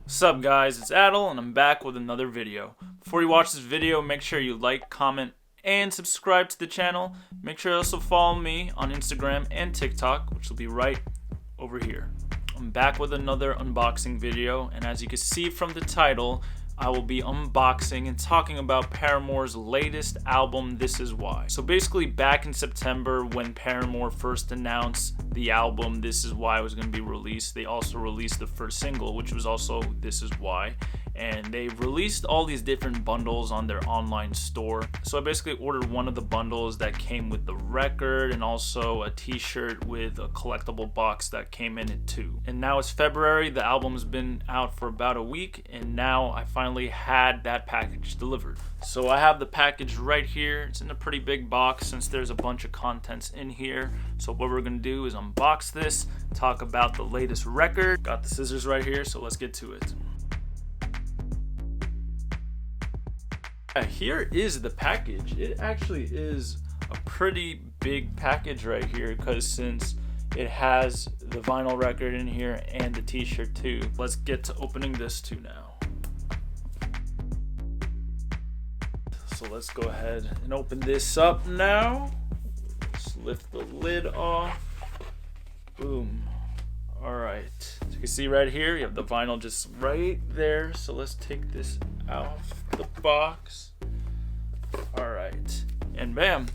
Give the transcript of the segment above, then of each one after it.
What's up guys, it's Adel and I'm back with another video. Before you watch this video, make sure you like, comment, and subscribe to the channel. Make sure you also follow me on Instagram and TikTok, which will be right over here. I'm back with another unboxing video, and as you can see from the title, I will be unboxing and talking about Paramore's latest album, This Is Why. So basically back in September when Paramore first announced the album This Is Why was going to be released, they also released the first single, which was also This Is Why. And they released all these different bundles on their online store. So I basically ordered one of the bundles that came with the record and also a t-shirt with a collectible box that came in it too. And now it's February, the album's been out for about a week, and now I finally had that package delivered. So I have the package right here. It's in a pretty big box since there's a bunch of contents in here. So what we're gonna do is unbox this, talk about the latest record. Got the scissors right here, so let's get to it. Here is the package. It actually is a pretty big package right here because since it has the vinyl record in here and the t-shirt too. Let's get to opening this too now. So let's go ahead and open this up now. Let's lift the lid off. Boom. Alright, as you can see right here, you have the vinyl just right there. So let's take this out of the box. Alright, and bam,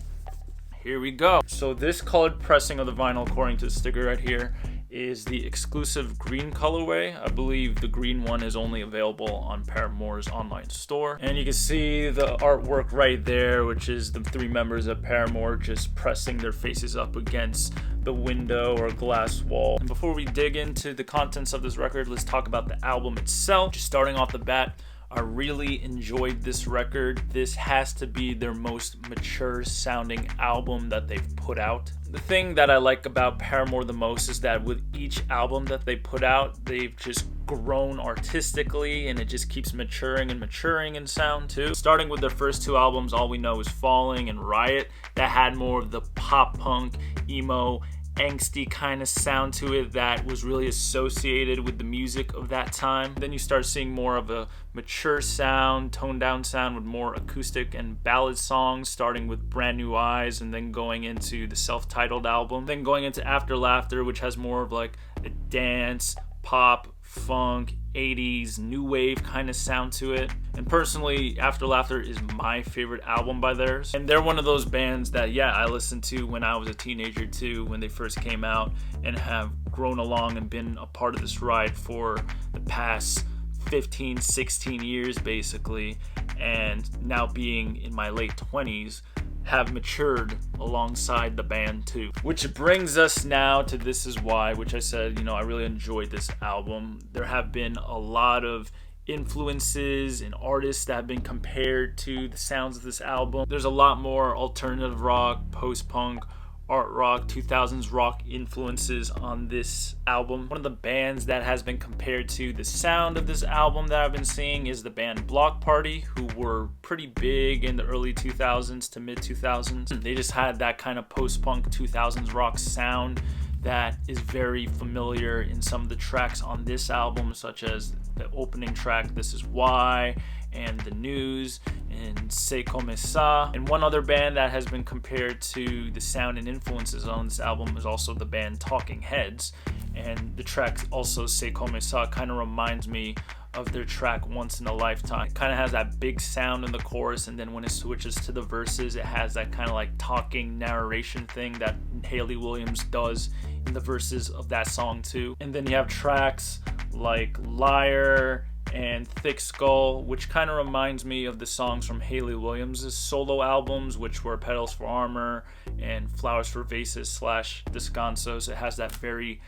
here we go. So this colored pressing of the vinyl, according to the sticker right here, is the exclusive green colorway. I believe the green one is only available on Paramore's online store. And you can see the artwork right there, which is the three members of Paramore just pressing their faces up against the window or glass wall. And before we dig into the contents of this record, let's talk about the album itself. Just starting off the bat, I really enjoyed this record. This has to be their most mature sounding album that they've put out. The thing that I like about Paramore the most is that with each album that they put out, they've just grown artistically and it just keeps maturing in sound too. Starting with their first two albums, All We Know Is Falling and Riot, that had more of the pop punk, emo, angsty kind of sound to it that was really associated with the music of that time. Then you start seeing more of a mature sound, toned down sound with more acoustic and ballad songs, starting with Brand New Eyes and then going into the self-titled album, then going into After Laughter, which has more of like a dance, pop, funk, 80s, new wave kind of sound to it. And personally, After Laughter is my favorite album by theirs. And they're one of those bands that, I listened to when I was a teenager too, when they first came out, and have grown along and been a part of this ride for the past 15, 16 years basically. And now being in my late 20s, have matured alongside the band too. Which brings us now to This Is Why, which I said, I really enjoyed this album. There have been a lot of influences and artists that have been compared to the sounds of this album. There's a lot more alternative rock, post-punk, art rock, 2000s rock influences on this album. One of the bands that has been compared to the sound of this album that I've been seeing is the band Block Party, who were pretty big in the early 2000s to mid 2000s. They just had that kind of post-punk 2000s rock sound that is very familiar in some of the tracks on this album, such as the opening track This Is Why, and The News, and C'est Comme Ça. And one other band that has been compared to the sound and influences on this album is also the band Talking Heads. And the track also C'est Comme Ça kind of reminds me of their track Once in a Lifetime. It kind of has that big sound in the chorus, and then when it switches to the verses, it has that kind of like talking narration thing that Hayley Williams does in the verses of that song too. And then you have tracks like Liar and Thick Skull, which kind of reminds me of the songs from Hayley Williams' solo albums, which were Petals for Armor and Flowers for Vases / Descansos. It has that very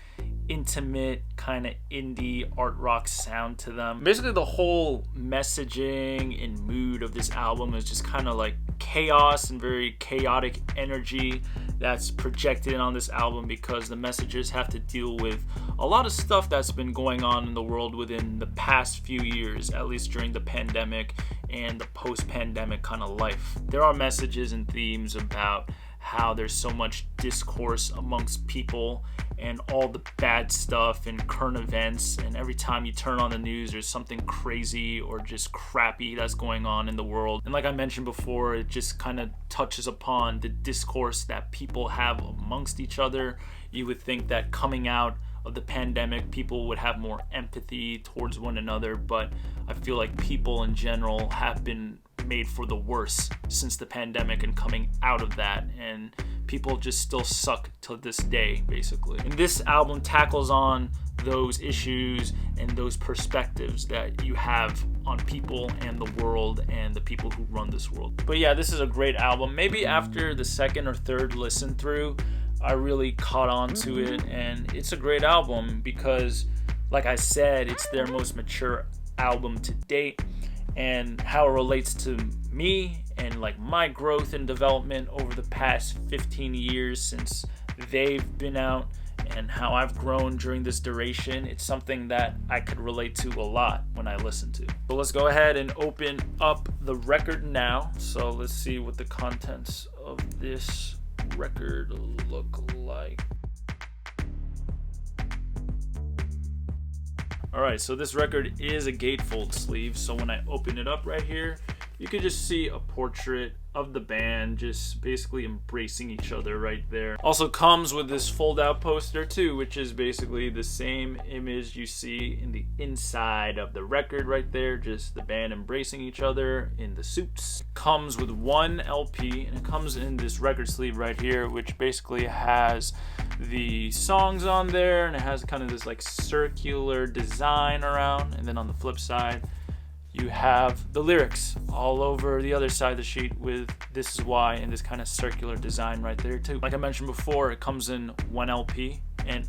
intimate kind of indie art rock sound to them. Basically the whole messaging and mood of this album is just kind of like chaos and very chaotic energy that's projected on this album, because the messages have to deal with a lot of stuff that's been going on in the world within the past few years, at least during the pandemic and the post-pandemic kind of life. There are messages and themes about how there's so much discourse amongst people and all the bad stuff and current events, and every time you turn on the news there's something crazy or just crappy that's going on in the world. And like I mentioned before, it just kind of touches upon the discourse that people have amongst each other. You would think that coming out of the pandemic people would have more empathy towards one another, but I feel like people in general have been made for the worse since the pandemic and coming out of that, and people just still suck to this day basically. And this album tackles on those issues and those perspectives that you have on people and the world and the people who run this world. But yeah, this is a great album. Maybe after the second or third listen through I really caught on to it, and it's a great album because like I said, it's their most mature album to date, and how it relates to me and like my growth and development over the past 15 years since they've been out, and how I've grown during this duration. It's something that I could relate to a lot when I listen to. So let's go ahead and open up the record now. So let's see what the contents of this record look like. Alright, so this record is a gatefold sleeve, so when I open it up right here, you can just see a portrait of the band just basically embracing each other right there. Also comes with this fold out poster too, which is basically the same image you see in the inside of the record right there, just the band embracing each other in the suits. Comes with one LP, and it comes in this record sleeve right here, which basically has the songs on there, and it has kind of this like circular design around, and then on the flip side you have the lyrics all over the other side of the sheet with "This Is Why" and this kind of circular design right there too. Like I mentioned before, it comes in one LP, and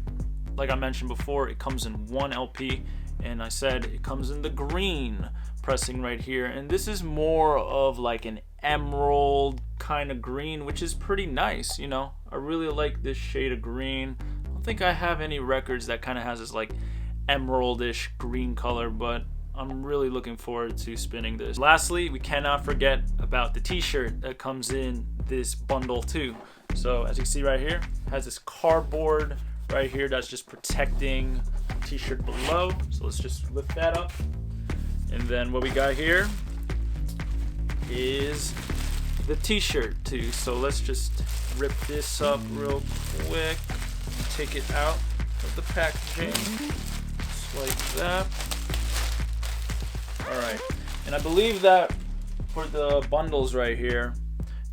like I mentioned before, it comes in one LP, and I said it comes in the green pressing right here, and this is more of like an emerald kind of green, which is pretty nice, you know. I really like this shade of green. I don't think I have any records that kind of has this like emeraldish green color, but I'm really looking forward to spinning this. Lastly, we cannot forget about the t-shirt that comes in this bundle too. So as you can see right here, it has this cardboard right here that's just protecting the t-shirt below. So let's just lift that up. And then what we got here is the t-shirt too. So let's just rip this up real quick. Take it out of the packaging. Just like that. Alright, and I believe that for the bundles right here,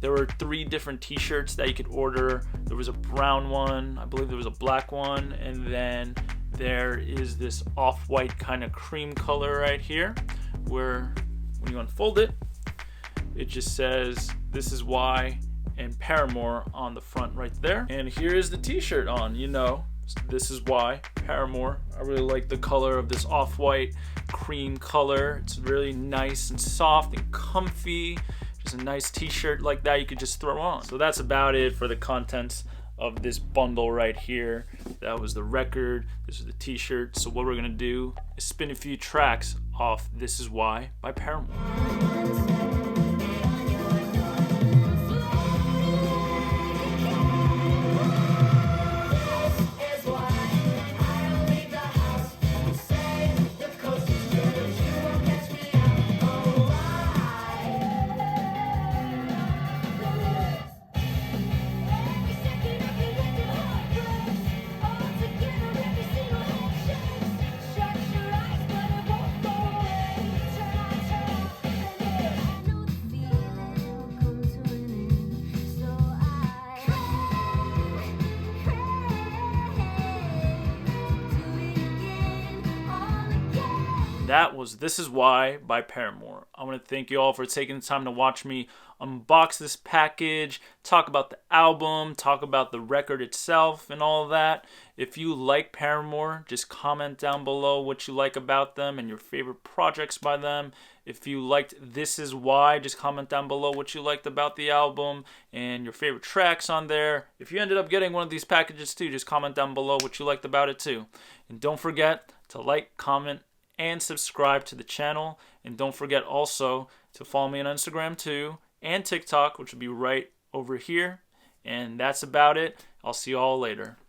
there were 3 different t-shirts that you could order. There was a brown one, I believe there was a black one, and then there is this off-white kind of cream color right here, where when you unfold it, it just says "This Is Why" and Paramore on the front right there. And here is the t-shirt on, you know. This is why Paramore. I really like the color of this off-white cream color. It's really nice and soft and comfy. Just a nice t-shirt like that you could just throw on. So that's about it for the contents of this bundle right here. That was the record, this is the t-shirt. So what we're gonna do is spin a few tracks off This Is Why by Paramore. That was This Is Why by Paramore. I want to thank you all for taking the time to watch me unbox this package, talk about the album, talk about the record itself and all of that. If you like Paramore, just comment down below what you like about them and your favorite projects by them. If you liked This Is Why, just comment down below what you liked about the album and your favorite tracks on there. If you ended up getting one of these packages too, just comment down below what you liked about it too. And don't forget to like, comment, and subscribe to the channel. And don't forget also to follow me on Instagram too, and TikTok, which will be right over here. And that's about it. I'll see you all later.